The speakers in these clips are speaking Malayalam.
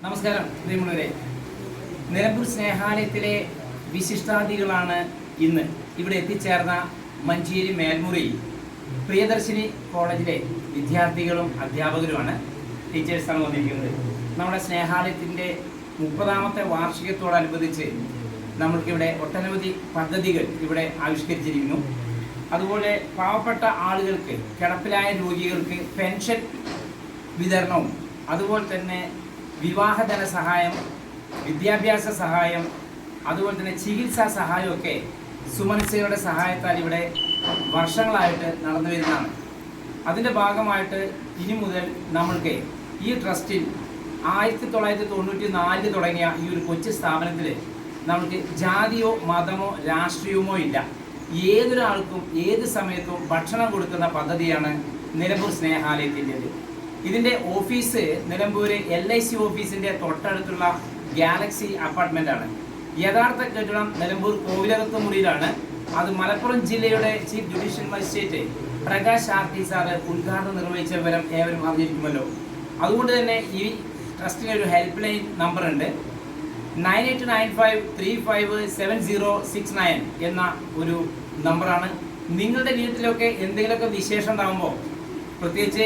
നമസ്കാരം പ്രിയമുള്ളവരെ, നിലമ്പൂർ സ്നേഹാലയത്തിലെ വിശിഷ്ടാതിഥികളാണ് ഇന്ന് ഇവിടെ എത്തിച്ചേർന്ന മഞ്ചേരി മേൽമുറിയിൽ പ്രിയദർശിനി കോളേജിലെ വിദ്യാർത്ഥികളും അധ്യാപകരുമാണ്, ടീച്ചേഴ്സാണ് വന്നിരിക്കുന്നത്. നമ്മുടെ സ്നേഹാലയത്തിൻ്റെ 30ാമത്തെ വാർഷികത്തോടനുബന്ധിച്ച് നമ്മൾക്കിവിടെ ഒട്ടനവധി പദ്ധതികൾ ഇവിടെ ആവിഷ്കരിച്ചിരിക്കുന്നു. അതുപോലെ പാവപ്പെട്ട ആളുകൾക്ക്, കിടപ്പിലായ രോഗികൾക്ക് പെൻഷൻ വിതരണവും, അതുപോലെ തന്നെ വിവാഹ ധനസഹായം, വിദ്യാഭ്യാസ സഹായം, അതുപോലെ തന്നെ ചികിത്സാ സഹായമൊക്കെ സുമനസ്സുകളുടെ സഹായത്താൽ ഇവിടെ വർഷങ്ങളായിട്ട് നടന്നു വരുന്നതാണ്. അതിൻ്റെ ഭാഗമായിട്ട് ഇനി മുതൽ നമ്മൾക്ക് ഈ ട്രസ്റ്റിൽ 1994 തുടങ്ങിയ ഈ ഒരു കൊച്ചു സ്ഥാപനത്തിൽ നമുക്ക് ജാതിയോ മതമോ രാഷ്ട്രീയമോ ഇല്ല. ഏതൊരാൾക്കും ഏത് സമയത്തും ഭക്ഷണം കൊടുക്കുന്ന പദ്ധതിയാണ് നിലമ്പൂർ സ്നേഹാലയത്തിൻ്റെത്. ഇതിൻ്റെ ഓഫീസ് നിലമ്പൂർ LIC ഓഫീസിൻ്റെ തൊട്ടടുത്തുള്ള ഗാലക്സി അപ്പാർട്ട്മെൻ്റാണ്. യഥാർത്ഥ കെട്ടിടം നിലമ്പൂർ കോവിലകത്ത് മുറിയിലാണ്. അത് മലപ്പുറം ജില്ലയുടെ chief judicial magistrate Prakash RT sir ഉദ്ഘാടനം നിർവഹിച്ച വിവരം ഏവരും അറിഞ്ഞിരിക്കുമല്ലോ. അതുകൊണ്ട് തന്നെ ഈ ട്രസ്റ്റിന് ഒരു ഹെൽപ്പ് ലൈൻ നമ്പറുണ്ട്. 9895357069 എന്ന ഒരു നമ്പറാണ്. നിങ്ങളുടെ വീട്ടിലൊക്കെ എന്തെങ്കിലുമൊക്കെ വിശേഷം ഉണ്ടാകുമ്പോൾ, പ്രത്യേകിച്ച്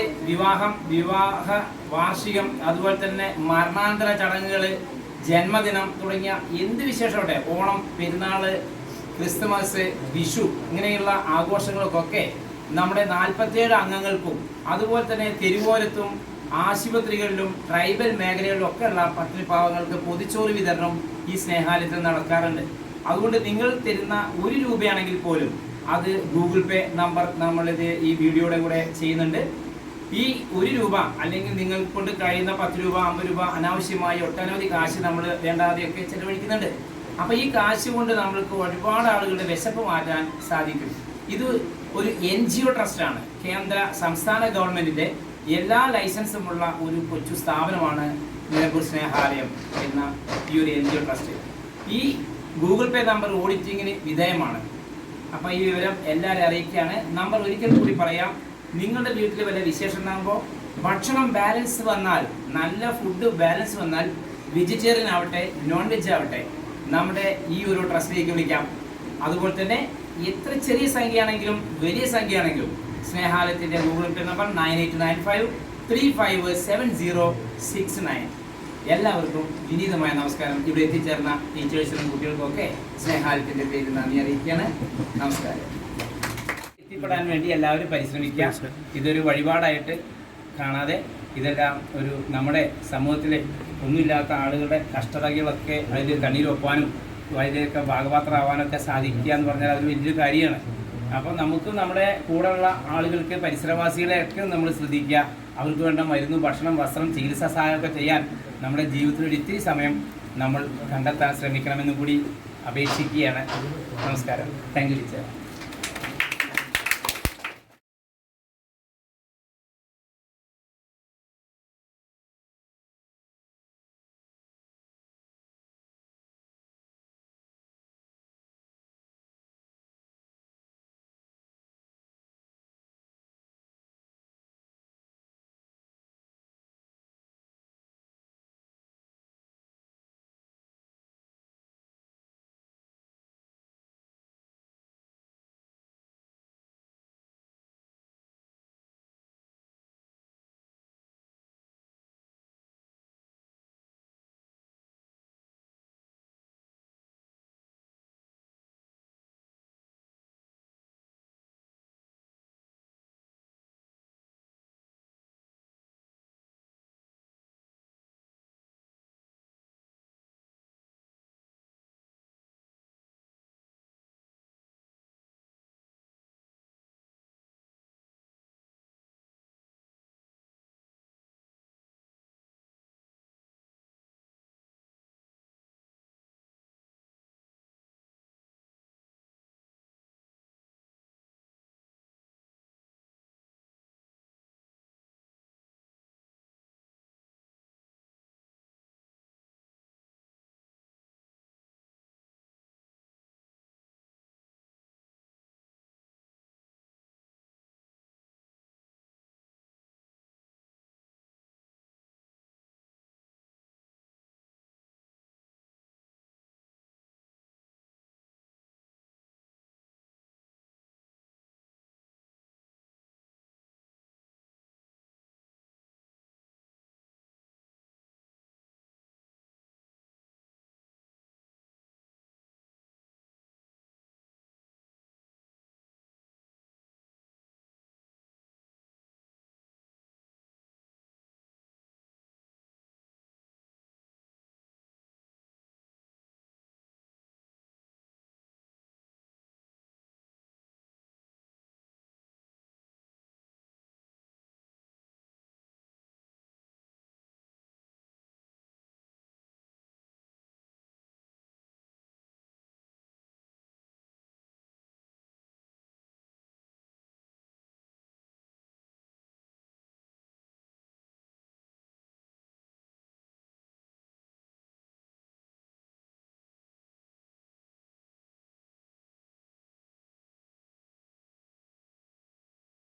വിവാഹ വാർഷികം, അതുപോലെ തന്നെ മരണാനന്തര ചടങ്ങുകൾ, ജന്മദിനം തുടങ്ങിയ എന്ത് വിശേഷമാവട്ടെ, ഓണം, പെരുന്നാൾ, ക്രിസ്തുമസ്, വിഷു, ഇങ്ങനെയുള്ള ആഘോഷങ്ങൾക്കൊക്കെ നമ്മുടെ 47 അംഗങ്ങൾക്കും, അതുപോലെ തന്നെ തെരുവോരത്തും ആശുപത്രികളിലും ട്രൈബൽ മേഖലകളിലും ഒക്കെ ഉള്ള പട്ടിണി പാവങ്ങൾക്ക് പൊതിച്ചോറ് വിതരണം ഈ സ്നേഹാലയത്തിൽ നടക്കാറുണ്ട്. അതുകൊണ്ട് നിങ്ങൾ തരുന്ന 1 രൂപയാണെങ്കിൽ പോലും അത് ഗൂഗിൾ പേ നമ്പർ നമ്മളിത് ഈ വീഡിയോയുടെ കൂടെ ചെയ്യുന്നുണ്ട്. ഈ 1 രൂപ അല്ലെങ്കിൽ നിങ്ങൾ കൊണ്ട് കഴിയുന്ന 10 രൂപ, 50 രൂപ അനാവശ്യമായി ഒട്ടനവധി കാശ് നമ്മൾ വേണ്ടാതെയൊക്കെ ചെലവഴിക്കുന്നുണ്ട്. അപ്പോൾ ഈ കാശ് കൊണ്ട് നമ്മൾക്ക് ഒരുപാട് ആളുകളുടെ വിശപ്പ് മാറ്റാൻ സാധിക്കും. ഇത് ഒരു NGO ട്രസ്റ്റാണ്. കേന്ദ്ര സംസ്ഥാന ഗവൺമെൻറ്റിൻ്റെ എല്ലാ ലൈസൻസുമുള്ള ഒരു കൊച്ചു സ്ഥാപനമാണ് നിലമ്പൂർ സ്നേഹാലയം എന്ന ഈ ഒരു NGO ട്രസ്റ്റ്. ഈ ഗൂഗിൾ പേ നമ്പർ ഓഡിറ്റിങ്ങിന് വിധേയമാണ്. അപ്പോൾ ഈ വിവരം എല്ലാവരെയും അറിയിക്കുകയാണ്. നമ്പർ ഒരിക്കൽ കൂടി പറയാം. നിങ്ങളുടെ വീട്ടിൽ വല്ല വിശേഷം ഉണ്ടാകുമ്പോൾ, ഭക്ഷണം ബാലൻസ് വന്നാൽ, നല്ല ഫുഡ് ബാലൻസ് വന്നാൽ, വെജിറ്റേറിയൻ ആവട്ടെ നോൺ വെജ് ആവട്ടെ, നമ്മുടെ ഈ ഒരു ട്രസ്റ്റിലേക്ക് വിളിക്കാം. അതുപോലെ തന്നെ എത്ര ചെറിയ സംഖ്യയാണെങ്കിലും വലിയ സംഖ്യയാണെങ്കിലും സ്നേഹാലയത്തിൻ്റെ ഗൂഗിൾ പേ നമ്പർ 9895357069. എല്ലാവർക്കും വിനീതമായ നമസ്കാരം. ഇവിടെ എത്തിച്ചേർന്ന ടീച്ചേഴ്സിനും കുട്ടികൾക്കൊക്കെ സ്നേഹാലയത്തിൻ്റെ പേരിൽ നന്ദി അറിയിക്കുകയാണ്. നമസ്കാരം. എത്തിപ്പെടാൻ വേണ്ടി എല്ലാവരും പരിശ്രമിക്കുക. ഇതൊരു വഴിപാടായിട്ട് കാണാതെ, ഇതെല്ലാം ഒരു നമ്മുടെ സമൂഹത്തിലെ ഒന്നുമില്ലാത്ത ആളുകളുടെ കഷ്ടതകളൊക്കെ അതിൽ കണ്ണീരൊപ്പാനും അതിലേക്ക് ഭാഗപാത്രമാവാനൊക്കെ സാധിക്കുക എന്ന് പറഞ്ഞാൽ അത് വലിയൊരു കാര്യമാണ്. അപ്പോൾ നമുക്ക് നമ്മുടെ കൂടെയുള്ള ആളുകൾക്ക്, പരിസരവാസികളെയൊക്കെ നമ്മൾ ശ്രദ്ധിക്കുക. അവർക്ക് വേണ്ട മരുന്ന്, ഭക്ഷണം, വസ്ത്രം, ചികിത്സാ സഹായമൊക്കെ ചെയ്യാൻ നമ്മുടെ ജീവിതത്തിൽ ഒരു ഇത്തിരി സമയം നമ്മൾ കണ്ടെത്താൻ ശ്രമിക്കണമെന്നും കൂടി അപേക്ഷിക്കുകയാണ്. നമസ്കാരം. Thank you teacher.